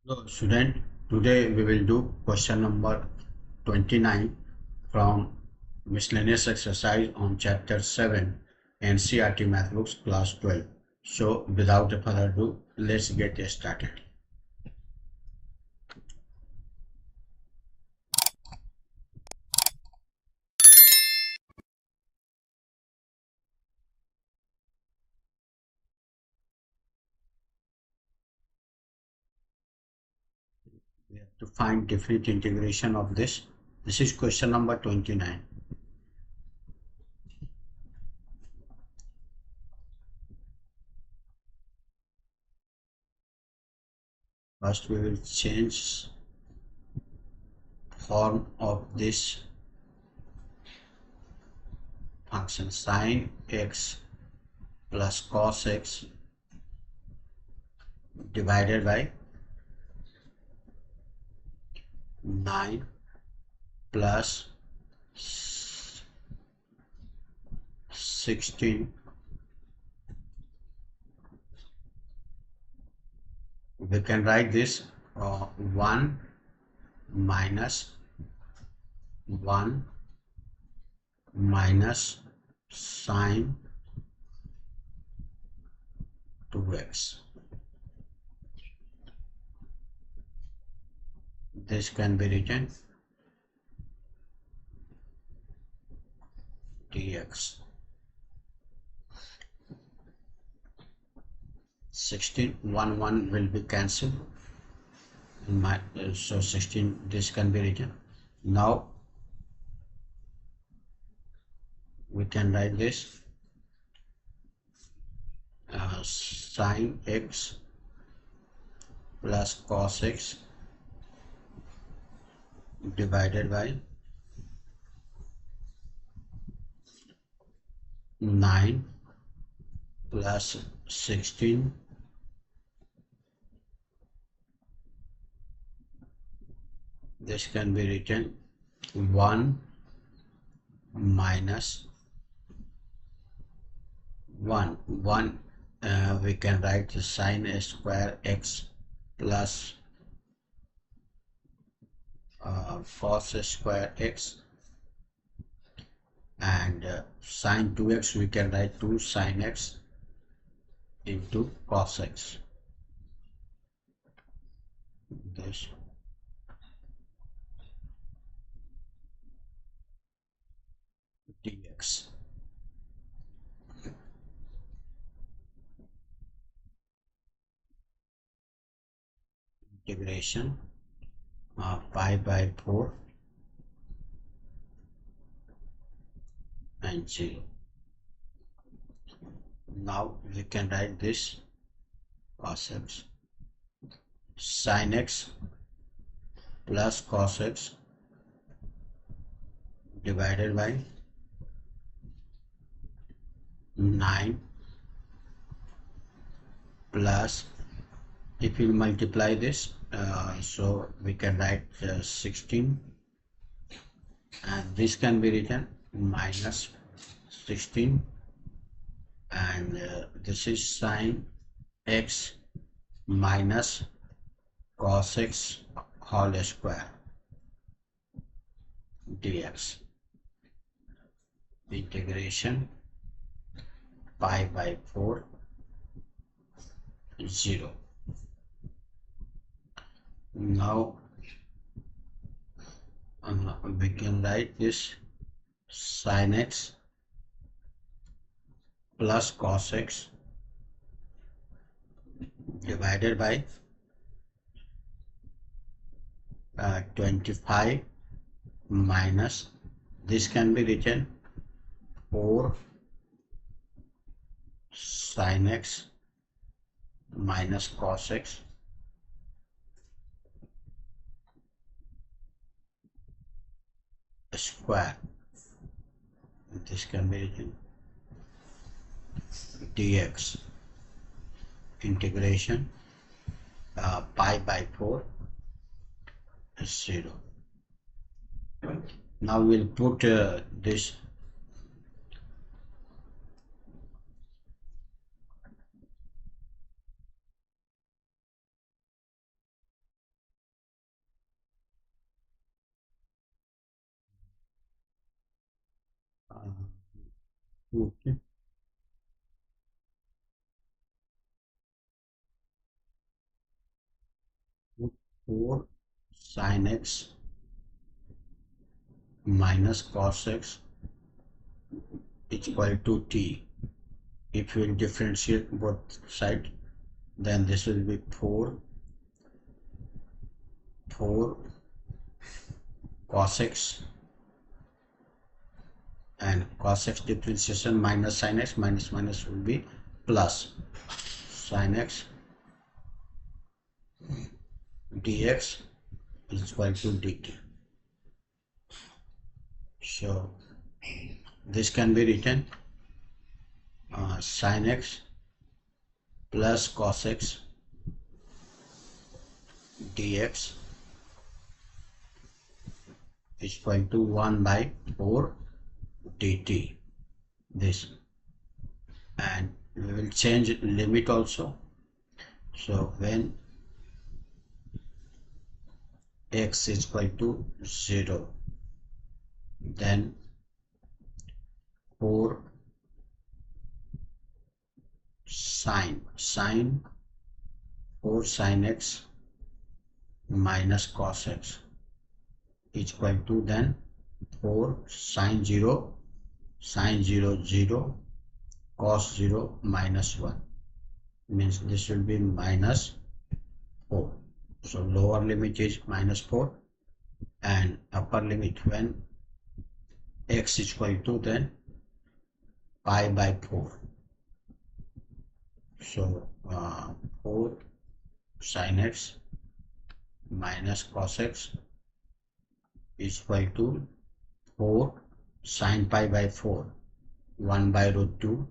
Hello student, today we will do question number 29 from miscellaneous exercise on chapter 7 NCERT math books class 12. So without further ado, let's get started. We have to find definite integration of this. This is question number 29. First we will change form of this function. Sin x plus cos x divided by 9 plus 16. We can write this 1 minus 1 minus sine 2x. This can be written dx. 16 1 will be cancelled. So 16, this can be written. Now we can write this sine x plus cos x divided by 9 plus 16 this can be written 1 minus 1 we can write the sine square x plus cos square x, and sine 2x we can write 2 sine x into cos x. This dx. Integration pi by 4 and 0. Now we can write this cos x sin x plus cos x divided by 9 plus, if you multiply this, so we can write 16, and this can be written minus 16, and this is sine x minus cos x whole square dx. Integration pi by 4 0. Now we can write this sin x plus cos x divided by 25 minus, this can be written 4 sin x minus cos x square. This can be written dx. Integration pi by 4 is 0. Now we'll put this Okay. 4 sin x minus cos x is equal to t. If we differentiate both sides, then this will be 4 cos x, and cos x differentiation minus sin x, minus minus will be plus sin x dx is equal to dt. So this can be written sin x plus cos x dx is equal to 1 by 4 dt. This, and we will change limit also. So when x is equal to 0, then 4 sine 4 sin x minus cos x is equal to then 4 sin 0 0 cos 0 minus 1, means this will be minus 4. So lower limit is minus 4, and upper limit when x is equal to then pi by 4. So 4 sin x minus cos x is equal to 4 sin pi by 4, 1 by root 2,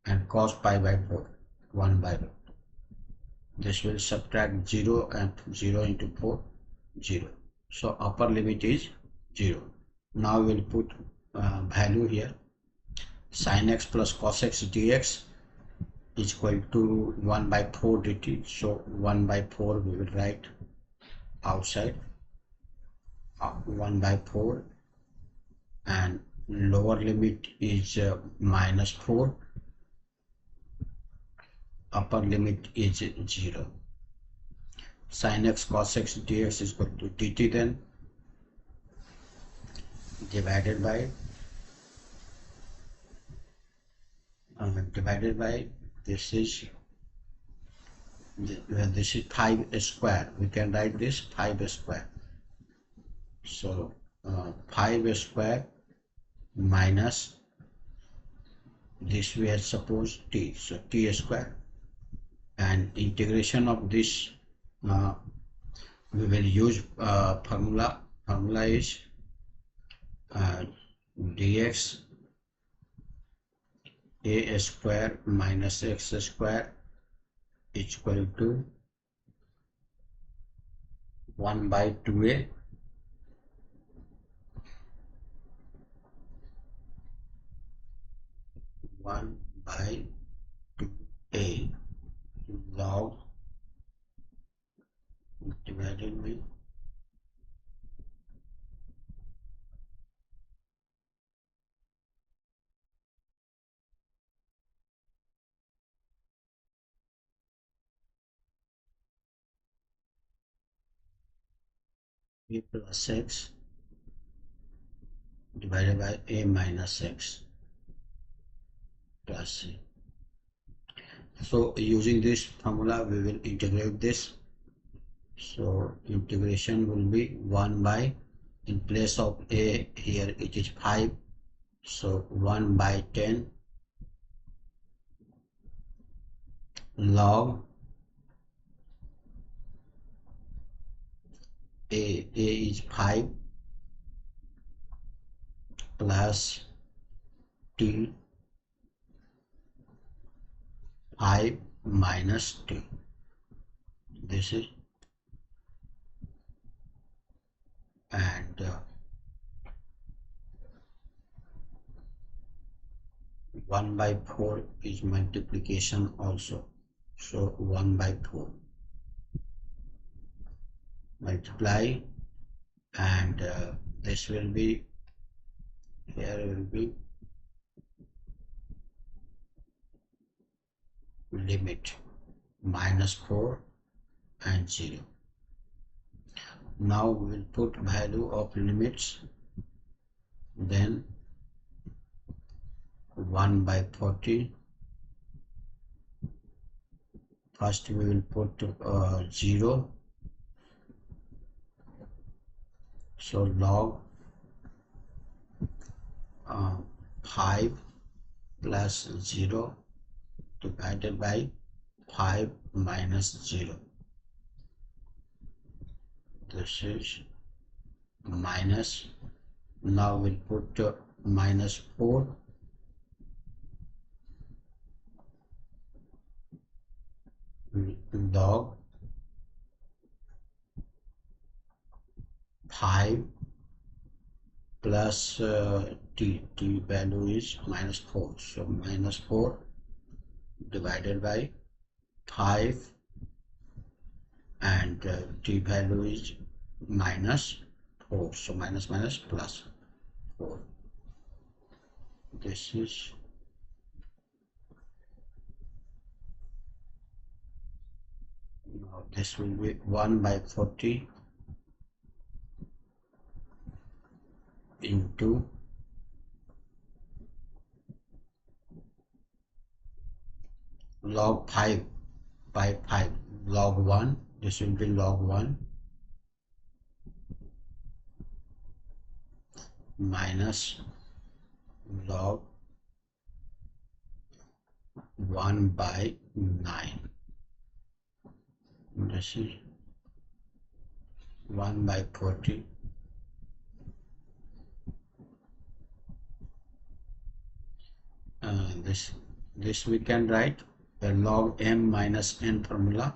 and cos pi by 4, 1 by root. This will subtract 0, and 0 into 4, 0. So upper limit is 0. Now we'll put value here. Sin x plus cos x dx is equal to 1 by 4 dt. So 1 by 4 we will write outside, 1 by 4, and lower limit is minus 4, upper limit is 0. Sin x cos x dx is equal to dt, then divided by this is 5 square. We can write this 5 square. So 5 square minus this we have supposed t, so t square, and integration of this we will use formula is dx a square minus x square is equal to 1 by 2a log divided by a plus x divided by a minus x plus c. So using this formula we will integrate this. So integration will be 1 by, in place of a here it is 5, so 1 by 10 log a is 5 plus t 5 minus t. This is, and 1 by 4 is multiplication also. So 1 by 4 multiply, and this will be, here will be limit -4 and 0. Now we will put value of limits, then 1/40. First we will put 0, so log 5 plus 0 divided by 5 minus 0. This is minus. Now we'll put -4 log 5 plus t value is -4, so -4 divided by 5 and t value is -4, so minus plus 4. This is now this will be 1/40 into log 5 by 5, log 1. This will be log 1 minus log 1/9. This is 1/40 this we can write the log m minus n formula,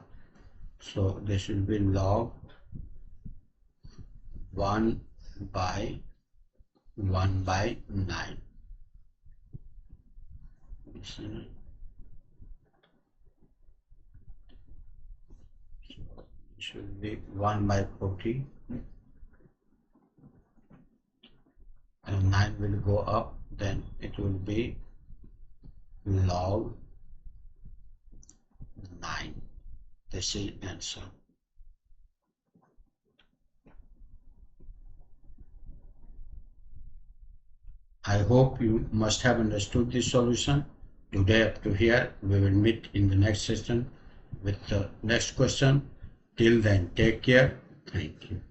so this will be log 1/1/9. Should be 1/40 and 9 will go up, then it will be log 9. This is answer. I hope you must have understood this solution. Today up to here, we will meet in the next session with the next question. Till then, take care. Thank you.